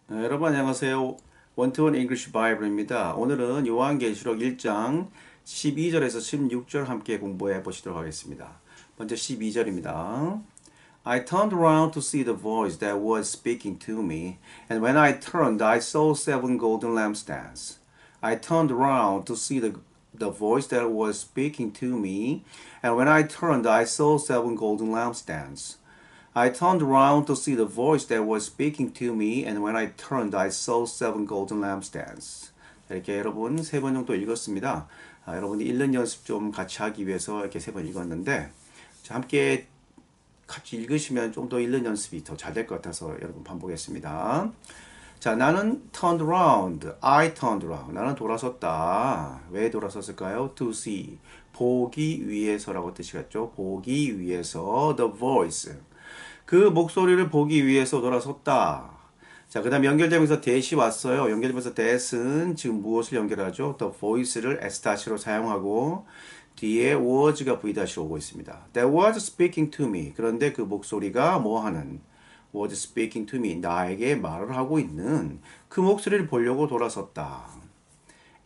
여러분 안녕하세요. 원투원 잉글리시 바이블입니다. 오늘은 요한계시록 1장 12절에서 16절 함께 공부해 보시도록 하겠습니다. 먼저 12절입니다. I turned around to see the voice that was speaking to me, and when I turned, I saw seven golden lampstands. I turned around to see the voice that was speaking to me, and when I turned, I saw seven golden lampstands. I turned around to see the voice that was speaking to me, and when I turned, I saw seven golden lampstands. 이렇게 여러분 세 번 정도 읽었습니다. 여러분이 읽는 연습 좀 같이 하기 위해서 이렇게 세 번 읽었는데, 함께 같이 읽으시면 좀 더 읽는 연습이 더 잘 될 것 같아서 여러분 반복했습니다. 자, 나는 turned around. I turned around. 나는 돌아섰다. 왜 돌아섰을까요? To see. 보기 위해서라고 뜻이겠죠. 보기 위해서. The voice. 그 목소리를 보기 위해서 돌아섰다. 자, 그 다음 연결되면서 that이 왔어요. 연결되면서 that은 지금 무엇을 연결하죠? The voice를 S-로 사용하고 뒤에 was가 V-로 오고 있습니다. That was speaking to me. 그런데 그 목소리가 뭐 하는? Was speaking to me. 나에게 말을 하고 있는 그 목소리를 보려고 돌아섰다.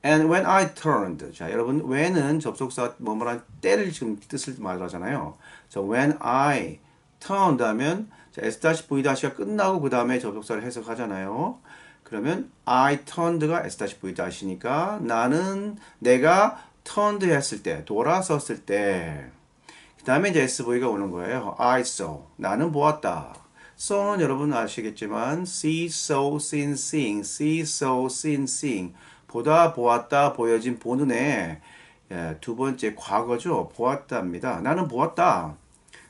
And when I turned. 자, 여러분, when은 접속사 뭐뭐란 때를 지금 뜻을 말하잖아요. 자, when I turned 하면 자, S-V-가 끝나고 그 다음에 접속사를 해석하잖아요. 그러면 I turned가 S-V-니까 나는 내가 turned 했을 때, 돌아섰을 때 그 다음에 이제 SV가 오는 거예요. I saw. 나는 보았다. saw는 여러분 아시겠지만 see, saw, seen, seeing, see, saw, seen, seeing 보다, 보았다, 보여진, 보는 애 두 번째 과거죠. 보았다입니다. 나는 보았다.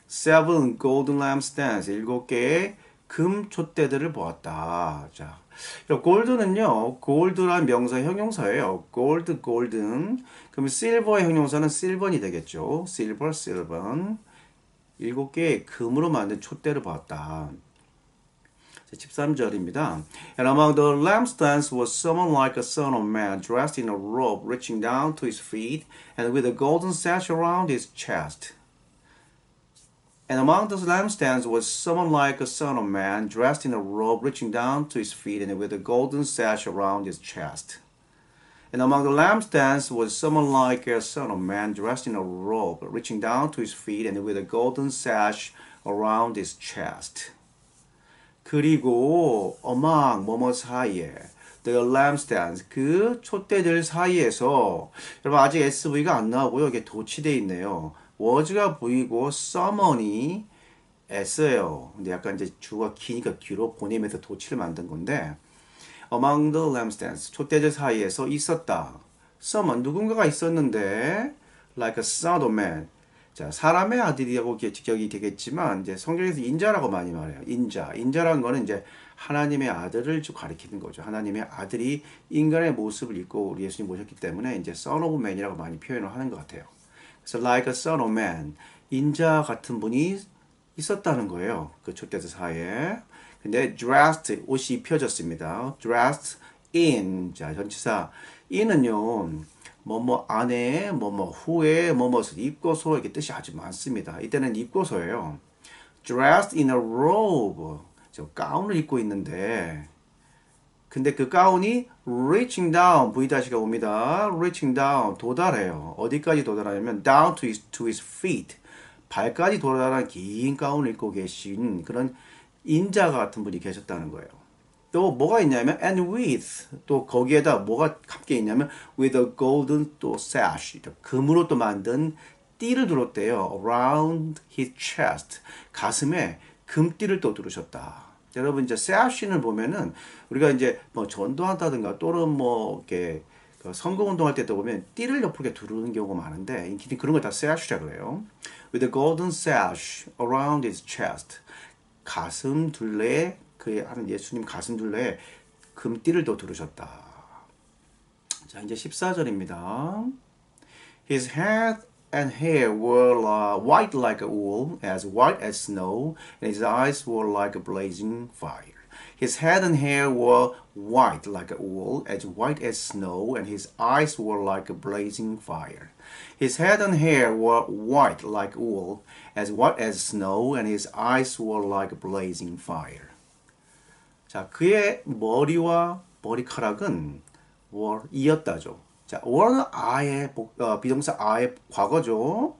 Seven golden lampstands, 7개의 금 촛대들을 보았다. 자, 골드는요, 골드란 명사 형용사예요. 골드, 골든. 그럼 실버의 형용사는 실번이 되겠죠. 실버, 실번. 7개의 금으로 만든 촛대를 보았다. 13절입니다. And among the lampstands was someone like a son of man, dressed in a robe reaching down to his feet, and with a golden sash around his chest. And among the lampstands was someone like a son of man, dressed in a robe reaching down to his feet, and with a golden sash around his chest. And among the lampstands was someone like a son of man, dressed in a robe reaching down to his feet, and with a golden sash around his chest. 그리고 among 뭐뭐 사이에 the lampstands 그 촛대들 사이에서 여러분 아직 SV가 안 나오고요. 이게 도치되어 있네요. was가 V고 someone이 S예요. 근데 약간 이제 주가 기니까 뒤로 보내면서 도치를 만든 건데 among the lampstands 촛대들 사이에서 있었다. someone 누군가가 있었는데 like a son of man 자, 사람의 아들이라고 직역이 되겠지만, 이제 성경에서 인자라고 많이 말해요. 인자. 인자라는 거는 이제 하나님의 아들을 좀 가리키는 거죠. 하나님의 아들이 인간의 모습을 입고 우리 예수님 모셨기 때문에 이제 son of man이라고 많이 표현을 하는 것 같아요. 그래서 like a son of man. 인자 같은 분이 있었다는 거예요. 그 촛대들 사이에. 근데 dressed, 옷이 입혀졌습니다. dressed in. 자, 전치사. in은요, 뭐뭐 안에, 뭐뭐 후에, 뭐뭐을 입고서 이렇게 뜻이 아주 많습니다. 이때는 입고서예요. Dressed in a robe. 저 가운을 입고 있는데, 근데 그 가운이 reaching down, V-가 옵니다. reaching down, 도달해요. 어디까지 도달하냐면 down to his feet. 발까지 도달하는 긴 가운을 입고 계신 그런 인자 같은 분이 계셨다는 거예요. 또 뭐가 있냐면 and with 또 거기에다 뭐가 함께 있냐면 with a golden 또 sash 금으로 또 만든 띠를 두렀대요. around his chest 가슴에 금띠를 또 두르셨다. 여러분 이제 sash를 보면은 우리가 이제 뭐 전도한다든가 또는 뭐 이렇게 선거 운동할 때도 보면 띠를 옆으로 이렇게 두르는 경우가 많은데 그런 걸 다 sash라 그래요. with a golden sash around his chest 가슴 둘레에 그의 하는 예수님 가슴 둘레에 금띠를 또 두르셨다. 자, 이제 14절입니다. His head and hair were white like wool, as white as snow, and his eyes were like a blazing fire. His head and hair were white like wool, as white as snow, and his eyes were like a blazing fire. His head and hair were white like wool, as white as snow, and his eyes were like a blazing fire. 자, 그의 머리와 머리카락은 were 이었다죠. 자, were는 비동사 I의 과거죠.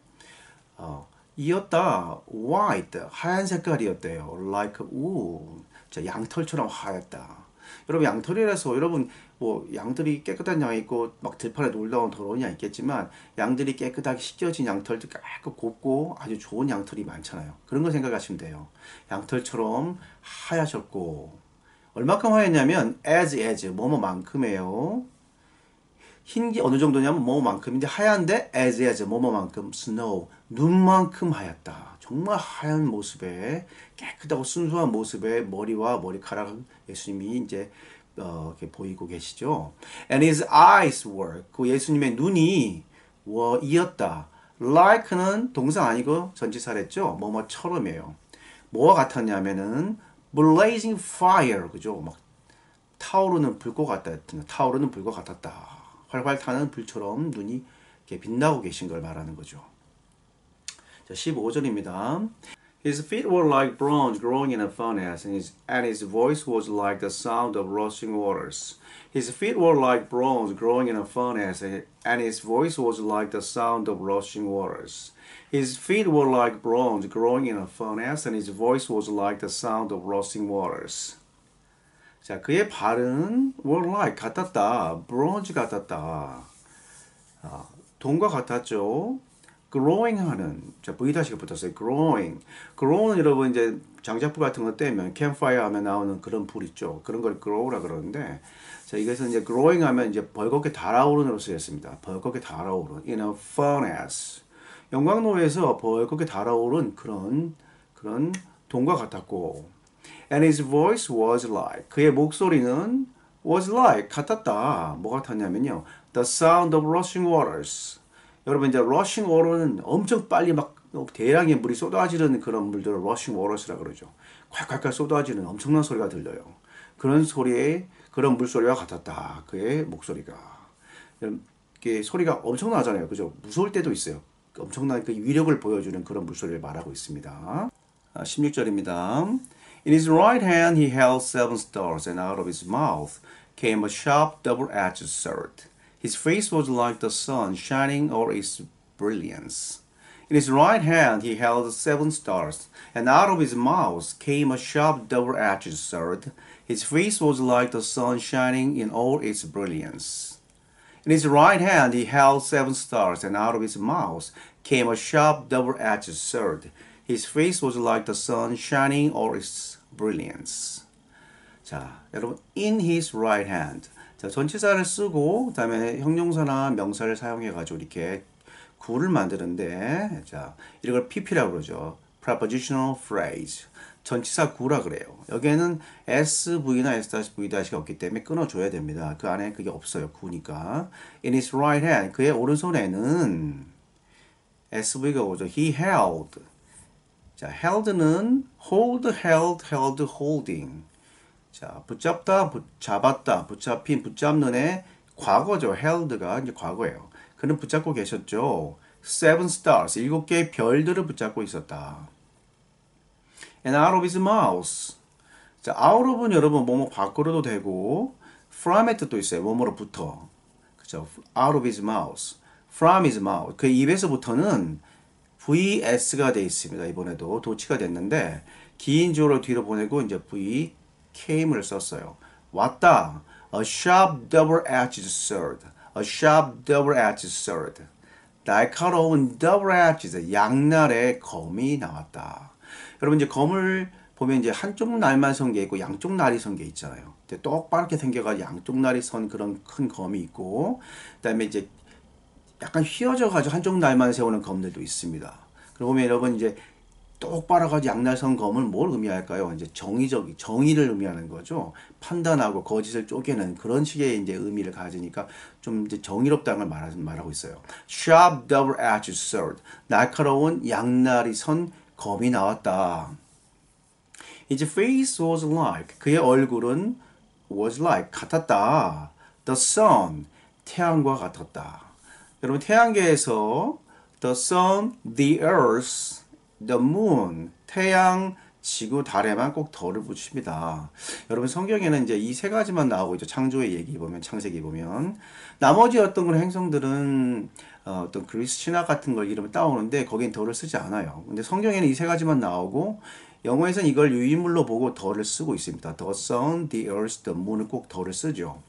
이었다. white. 하얀 색깔이었대요. like wool. 자, 양털처럼 하얗다. 여러분 양털이라서 여러분 뭐 양들이 깨끗한 양이 있고 막 들판에 놀다 온 더러운 양 있겠지만 양들이 깨끗하게 씻겨진 양털도 깨끗 곱고 아주 좋은 양털이 많잖아요. 그런 거 생각하시면 돼요. 양털처럼 하얗셨고 얼마큼 하였냐면 as 뭐뭐만큼이에요. 흰 게 어느 정도냐면 뭐만큼인데 하얀데 as 뭐뭐만큼 snow 눈만큼 하얗다. 정말 하얀 모습에 깨끗하고 순수한 모습의 머리와 머리카락 예수님이 이제 이렇게 보이고 계시죠. And his eyes were 그 예수님의 눈이 이었다. like는 동사 아니고 전치사랬죠. 뭐뭐처럼이에요. 뭐와 같았냐면은 blazing fire 그죠. 막 타오르는 불꽃 같다. 타오르는 불꽃 같았다. 활활 타는 불처럼 눈이 이렇게 빛나고 계신 걸 말하는 거죠. 자, 15절입니다. His feet were like bronze growing in a furnace, and his voice was like the sound of rushing waters. His feet were like bronze growing in a furnace, and his voice was like the sound of rushing waters. His feet were like bronze growing in a furnace, and his voice was like the sound of rushing waters. 자, 그의 발은 were like 같았다. bronze 같았다. 돈과 같았죠. growing 하는 자 V-가 붙었어요. grow는 여러분 이제 장작불 같은 거 떼면 campfire 하면 나오는 그런 불 있죠. 그런 걸 grow라 그러는데 자 이것은 이제 growing 하면 이제 벌겋게 달아오른으로 쓰였습니다. 벌겋게 달아오른 in a furnace 영광로에서 벌겋게 달아오른 그런 돈과 같았고 and his voice was like 그의 목소리는 was like 같았다. 뭐 같았냐면요. the sound of rushing waters 여러분 이제 rushing water는 엄청 빨리 막 대량의 물이 쏟아지는 그런 물들을 rushing waters라 그러죠. 콸콸콸 쏟아지는 엄청난 소리가 들려요. 그런 소리에 그런 물소리와 같았다. 그의 목소리가. 이게 소리가 엄청나잖아요. 그죠? 무서울 때도 있어요. 엄청난 그 위력을 보여주는 그런 물소리를 말하고 있습니다. 16절입니다. In his right hand he held 7 stars, and out of his mouth came a sharp double-edged sword. His face was like the sun shining all its brilliance. In his right hand he held 7 stars, and out of his mouth came a sharp double-edged sword. His face was like the sun shining in all its brilliance. In his right hand he held 7 stars, and out of his mouth came a sharp double-edged sword. His face was like the sun shining all its brilliance. 자, 여러분, in his right hand. 자, 전치사를 쓰고 그다음에 형용사나 명사를 사용해 가지고 이렇게 구를 만드는데 자, 이걸 PP라고 그러죠. prepositional phrase. 전치사 구라 그래요. 여기에는 SV나 S-V-가 없기 때문에 끊어줘야 됩니다. 그 안에 그게 없어요. 구니까. In his right hand. 그의 오른손에는 SV가 오죠. He held. 자, held는 hold, held, held, holding. 자, 붙잡다, 잡았다, 붙잡힌, 붙잡는의 과거죠. held가 이제 과거예요. 그는 붙잡고 계셨죠. 7 stars, 7개의 별들을 붙잡고 있었다. And out of his mouth. 자, out of는 여러분 뭐뭐 밖으로도 되고 from의 뜻도 있어요. 뭐뭐로부터. 그죠? out of his mouth. from his mouth. 그 입에서부터는 VS가 되어 있습니다. 이번에도 도치가 됐는데 긴 주어를 뒤로 보내고 이제 V came을 썼어요. 왔다. A sharp double-edged sword. A sharp double-edged sword. 날카로운 double-edged 양날의 검이 나왔다. 여러분 이제 검을 보면 이제 한쪽 날만 선 게 있고 양쪽 날이 선 게 있잖아요. 똑바르게 생겨가지고 양쪽 날이 선 그런 큰 검이 있고 그다음에 이제 약간 휘어져가지고 한쪽 날만 세우는 검들도 있습니다. 그러고 보면 여러분 이제 똑바로가지고 양날선 검은 뭘 의미할까요? 이제 정의를 의미하는 거죠. 판단하고 거짓을 쪼개는 그런 식의 이제 의미를 가지니까 좀 이제 정의롭다는 걸 말하고 있어요. Sharp double-edged sword. 날카로운 양날이 선 검이 나왔다. His face was like. 그의 얼굴은 was like. 같았다. The sun. 태양과 같았다. 여러분 태양계에서 the sun, the earth, the moon, 태양, 지구, 달에만 꼭 덜을 붙입니다. 여러분 성경에는 이제 이 세 가지만 나오고 있죠. 창조의 얘기 보면 창세기 보면 나머지 어떤 그런 행성들은 어떤 그리스 신화 같은 걸 이름을 따오는데 거긴 덜을 쓰지 않아요. 근데 성경에는 이 세 가지만 나오고 영어에서는 이걸 유인물로 보고 덜을 쓰고 있습니다. The sun, the earth, the moon은 꼭 덜을 쓰죠.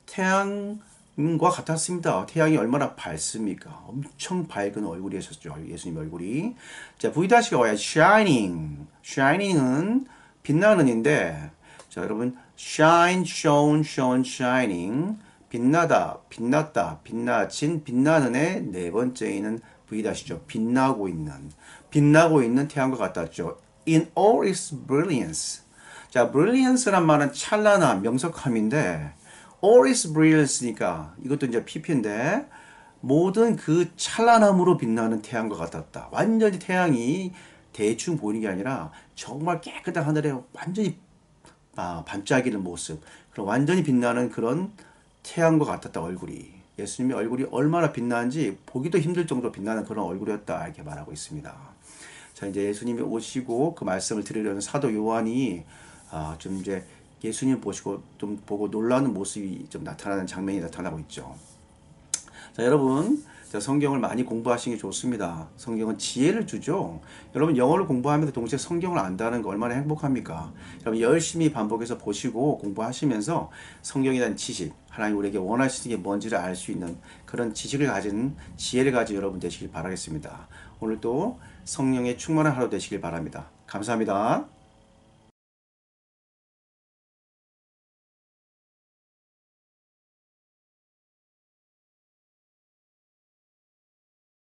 태양과 같았습니다. 태양이 얼마나 밝습니까? 엄청 밝은 얼굴이었죠. 예수님 얼굴이. 자, V가 뭐야? shining. shining은 빛나는인데, 자, 여러분, shine, shone, shone, shining. 빛나다, 빛났다, 빛나친, 빛나는의 네 번째에는 V다시죠. 빛나고 있는 태양과 같았죠. In all its brilliance. 자, brilliance란 말은 찬란함, 명석함인데, all is brilliance니까 이것도 이제 PP인데 모든 그 찬란함으로 빛나는 태양과 같았다. 완전히 태양이 대충 보이는 게 아니라 정말 깨끗한 하늘에 완전히 반짝이는 모습, 그런 완전히 빛나는 그런 태양과 같았다 얼굴이. 예수님의 얼굴이 얼마나 빛나는지 보기도 힘들 정도로 빛나는 그런 얼굴이었다 이렇게 말하고 있습니다. 자, 이제 예수님이 오시고 그 말씀을 들으려는 사도 요한이 좀 이제 예수님 보시고 좀 보고 놀라는 모습이 좀 나타나는 장면이 나타나고 있죠. 자, 여러분, 자, 성경을 많이 공부하시는 게 좋습니다. 성경은 지혜를 주죠. 여러분, 영어를 공부하면서 동시에 성경을 안다는 거 얼마나 행복합니까? 여러분, 열심히 반복해서 보시고 공부하시면서 성경에 대한 지식, 하나님 우리에게 원하시는 게 뭔지를 알 수 있는 그런 지식을 가진, 지혜를 가진 여러분 되시길 바라겠습니다. 오늘도 성령의 충만한 하루 되시길 바랍니다. 감사합니다.